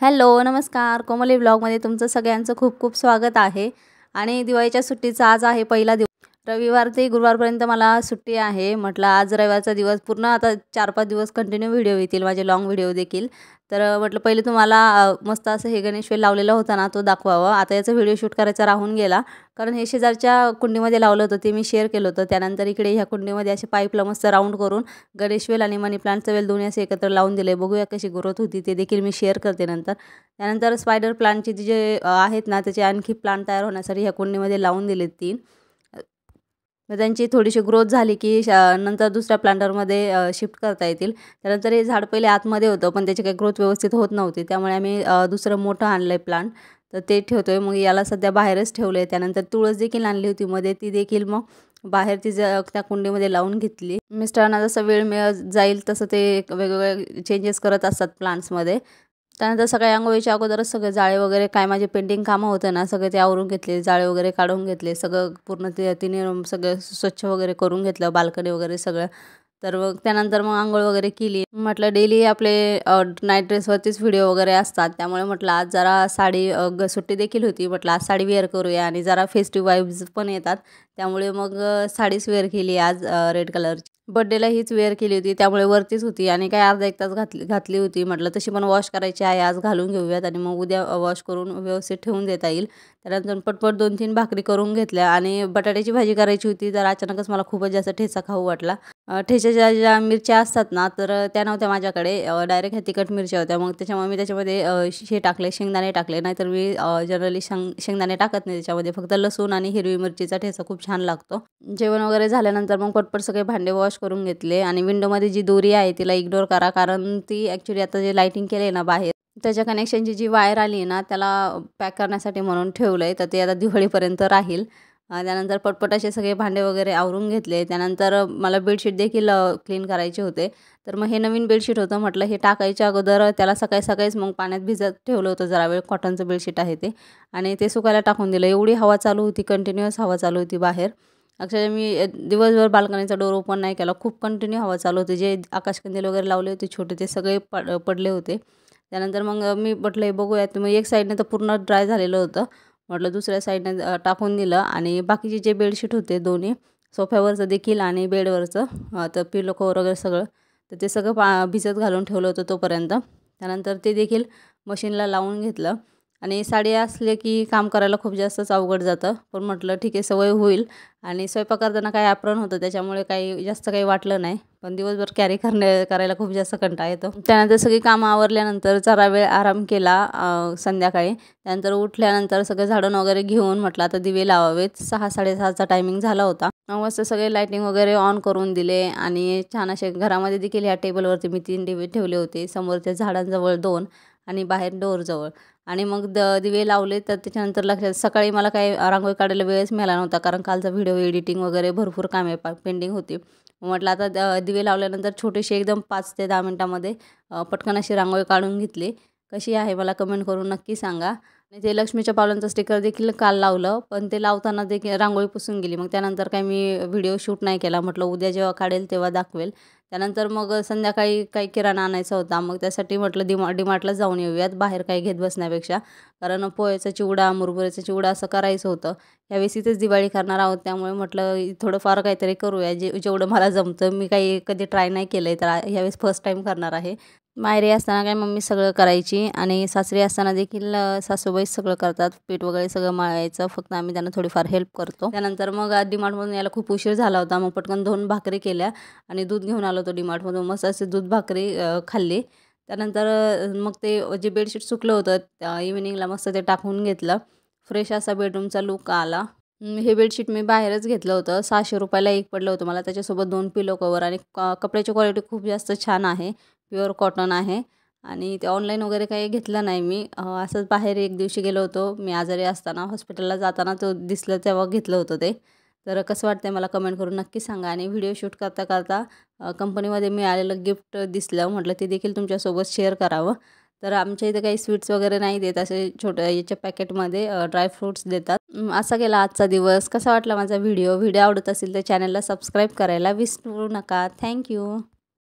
Hello नमस्कार, कोमली ब्लॉगमध्ये तुमचं सगळ्यांचं खूप खूप स्वागत आहे। आणि दिवाळीच्या सुट्टीचा आज आहे पहिला दिवस। रविवार ते गुरुवारपर्यंत मला सुट्टी आहे। म्हटलं आज रविवारचा दिवस पूर्ण आता 4-5 दिवस कंटिन्यू व्हिडिओ येतील, माझे लॉंग व्हिडिओ देखील। तर म्हटलं पहिले तुम्हाला मस्त असं हे गणेश वेल लावलेला होता ना, तो दाखवावा। आता याचा व्हिडिओ शूट करायचा राहून गेला, कारण हे शेजारच्या कुंडीमध्ये लावलं होतं, ते मी शेअर केलं होतं। त्यानंतर इकडे ह्या कुंडीमध्ये असे पाईपला मस्त राऊंड करून गणेश वेल आणि मनी प्लांटचा वेल दोन्ही असे एकत्र लावून दिले। बघूया कशी ग्रोथ होती, ते देखील मी शेअर करते नंतर। त्यानंतर स्पायडर प्लांटची जे आहेत ना, त्याचे आणखी प्लांट तयार होण्यासाठी ह्या कुंडीमध्ये लावून दिले 3। मग त्यांची थोडीशी ग्रोथ झाली की नंतर दुसऱ्या प्लांटरमध्ये शिफ्ट करता येतील। त्यानंतर हे झाड पहिले आतमध्ये होतं, पण त्याची काही ग्रोथ व्यवस्थित होत नव्हती, त्यामुळे आम्ही दुसरं मोठं आणलं आहे प्लांट, तर ते ठेवतोय। मग याला सध्या बाहेरच ठेवलं आहे। त्यानंतर तुळस देखील आणली होती मध्ये, ती देखील मग बाहेर त्या कुंडीमध्ये लावून घेतली। मिस्टरांना जसं वेळ मिळत जाईल तसं ते वेगवेगळे चेंजेस करत असतात प्लांट्समध्ये। त्यानंतर सकाळी अंघोळीच्या अगोदरच सगळे जाळे वगैरे काय माझे पेंडिंग कामं होतं ना, सगळे ते आवरून घेतले, जाळे वगैरे काढून घेतले, सगळं पूर्ण तिने सगळं स्वच्छ वगैरे करून घेतलं, बाल्कनी वगैरे सगळं। तर मग त्यानंतर मग अंघोळ वगैरे केली। म्हटलं डेली आपले नाईट ड्रेसवरतीच व्हिडिओ वगैरे असतात, त्यामुळे म्हटलं आज जरा साडी सुट्टी देखील होती, म्हटलं आज साडी वेअर करूया आणि जरा फेस्टिव्ह वाईब्स पण येतात, त्यामुळे मग साडीच वेअर केली आज रेड कलरची। बड्डेला हीच वेअर केली होती, त्यामुळे वरतीच होती आणि काय अर्धा 1 तास घातली होती। म्हटलं तशी पण वॉश करायची आहे, आज घालून घेऊयात आणि मग उद्या वॉश करून व्यवस्थित ठेवून देता येईल। त्यानंतर पटपट 2-3 भाकरी करून घेतल्या आणि बटाट्याची भाजी करायची होती, तर अचानकच मला खूपच जास्त ठेचा खाऊ वाटला। ठेच्याच्या ज्या मिरच्या असतात ना, तर त्या नव्हत्या माझ्याकडे, डायरेक्ट ह्या तिखट मिरच्या होत्या। मग त्याच्यामुळे मी त्याच्यामध्ये हे टाकले, शेंगदाणे टाकले, नाहीतर मी जनरली शेंगदाणे टाकत नाही त्याच्यामध्ये, फक्त लसूण आणि हिरवी मिरचीचा ठेचा खूप छान लागतो। जेवण वगैरे झाल्यानंतर मग पटपट सगळे भांडे वॉश करून घेतले आणि विंडोमध्ये जी दोरी आहे तिला इग्नोर करा, कारण ती ॲक्च्युली आता जे लाईटिंग केलं आहे ना बाहेर, त्याच्या कनेक्शनची जी वायर आली आहे ना, त्याला पॅक करण्यासाठी म्हणून ठेवलं आहे, तर ते आता दिवाळीपर्यंत राहील। त्यानंतर पटपट असे सगळे भांडे वगैरे आवरून घेतले। त्यानंतर मला बेडशीट देखील क्लीन करायचे होते, तर मग हे नवीन बेडशीट होतं, म्हटलं हे टाकायच्या अगोदर त्याला सकाळीच मग पाण्यात भिजत ठेवलं होतं जरा वेळ, कॉटनचं बेडशीट आहे ते, आणि ते सुकायला टाकून दिलं। एवढी हवा चालू होती, कंटिन्युअस हवा चालू होती बाहेर, अक्षरशः मी दिवसभर बाल्कनीचा डोर ओपन नाही केला, खूप कंटिन्यू हवा चालू होती। जे आकाशकंदील वगैरे लावले होते छोटे, ते सगळे पडले होते। त्यानंतर मग मी म्हटलं हे बघूयात, मग एक साईडने तर पूर्ण ड्राय झालेलं होतं, म्हटलं दुसऱ्या साईडने टाकून दिलं। आणि बाकीचे जे बेडशीट होते दोन्ही, सोफ्यावरचं देखील आणि बेडवरचं, तर पिलो कवर वगैरे सगळं, तर ते सगळं भिजत घालून ठेवलं होतं तोपर्यंत। त्यानंतर ते देखील मशीनला लावून घेतलं। आणि साडी असले की काम करायला खूप जास्तच अवघड जातं, पण म्हटलं ठीक आहे, सवय होईल। आणि स्वयंपाक करताना काही ॲप्रॉन होतं, त्याच्यामुळे जास्त काही वाटलं नाही, पण दिवसभर कॅरी करायला खूप जास्त कंटाळा येतो। त्यानंतर सगळी कामं आवरल्यानंतर जरा वेळ आराम केला संध्याकाळी। त्यानंतर उठल्यानंतर सगळं झाडून वगैरे घेऊन म्हटलं आता दिवे लावावेत। 6-6:30चा टायमिंग झाला होता। मस्त सगळे लाईटिंग वगैरे ऑन करून दिले आणि छान असे घरामध्ये देखील ह्या टेबलवरती मी 3 दिवे ठेवले होते, समोरच्या झाडांजवळ 2 आणि बाहेर डोअरजवळ, आणि मग दिवे लावले। तर त्याच्यानंतर लक्षात, सकाळी मला काही रांगोळी काढायला वेळच मिळाला नव्हता, कारण कालचा व्हिडिओ एडिटिंग वगैरे भरपूर कामे पेंडिंग होती। म्हटलं आता दिवे लावल्यानंतर छोटेसे एकदम 5 ते 10 मिनटामध्ये पटकन अशी रांगोळी काढून घेतली। कशी आहे मला कमेंट करून नक्की सांगा। आणि ते लक्ष्मीच्या पावलांचं स्टिकर देखील काल लावलं, पण ते लावताना देखील रांगोळी पुसून गेली। मग त्यानंतर काही मी व्हिडिओ शूट नाही केला, म्हटलं उद्या जेव्हा काढेल तेव्हा दाखवेल। त्यानंतर मग संध्याकाळी काही किराणा आणायचा होता, मग त्यासाठी म्हटलं डीमार्टला जाऊन येऊयात, बाहेर काही घेत बसण्यापेक्षा, कारण पोह्याचा चिवडा, मुरमुऱ्याचा चिवडा असं करायचं होतं। यावेळेस इथेच दिवाळी करणार आहोत, त्यामुळे म्हटलं थोडंफार काहीतरी करूया, जेवढं मला जमतं। मी काही कधी ट्राय नाही केलं आहे, तर यावेळेस फर्स्ट टाईम करणार आहे। माहेरी असताना काय मम्मी सगळं करायची, आणि सासरी असताना देखील सासूबाई सगळं करतात, पीठ वगैरे सगळं मळायचं, फक्त आम्ही त्यांना थोडीफार हेल्प करतो। त्यानंतर मग डीमार्टमधून यायला खूप उशीर झाला होता, मग पटकन 2 भाकरी केल्या आणि दूध घेऊन आलो होतो डीमार्टमधून, मस्त असे दूध भाकरी खाल्ली। त्यानंतर मग ते जे बेडशीट सुकलं होतं इव्हिनिंगला मस्त ते टाकून घेतलं, फ्रेश असा बेडरूमचा लुक आला। हे बेडशीट मी बाहेरच घेतलं होतं, 600 रुपयाला एक पडलं होतं मला, त्याच्यासोबत 2 पिलो कवर, आणि कपड्याची क्वालिटी खूप जास्त छान आहे, प्युअर कॉटन आहे। आणि ते ऑनलाईन वगैरे काही घेतलं नाही मी, असंच बाहेर एक दिवशी गेलो होतो मी आजारी असताना, हॉस्पिटलला जाताना तो दिसलं तेव्हा घेतलं होतं ते। तर कसं वाटतंय मला कमेंट करून नक्की सांगा। आणि व्हिडिओ शूट करता करता कंपनीमध्ये मिळालेलं गिफ्ट दिसलं, म्हटलं ते देखील तुमच्यासोबत शेअर करावं। तर आमच्या इथे काही स्वीट्स वगैरे नाही देत, असे छोट्या याच्या पॅकेटमध्ये ड्रायफ्रूट्स देतात। असा गेला आजचा दिवस। कसा वाटला माझा व्हिडिओ आवडत असेल तर चॅनलला सबस्क्राईब करायला विसरू नका। थँक्यू।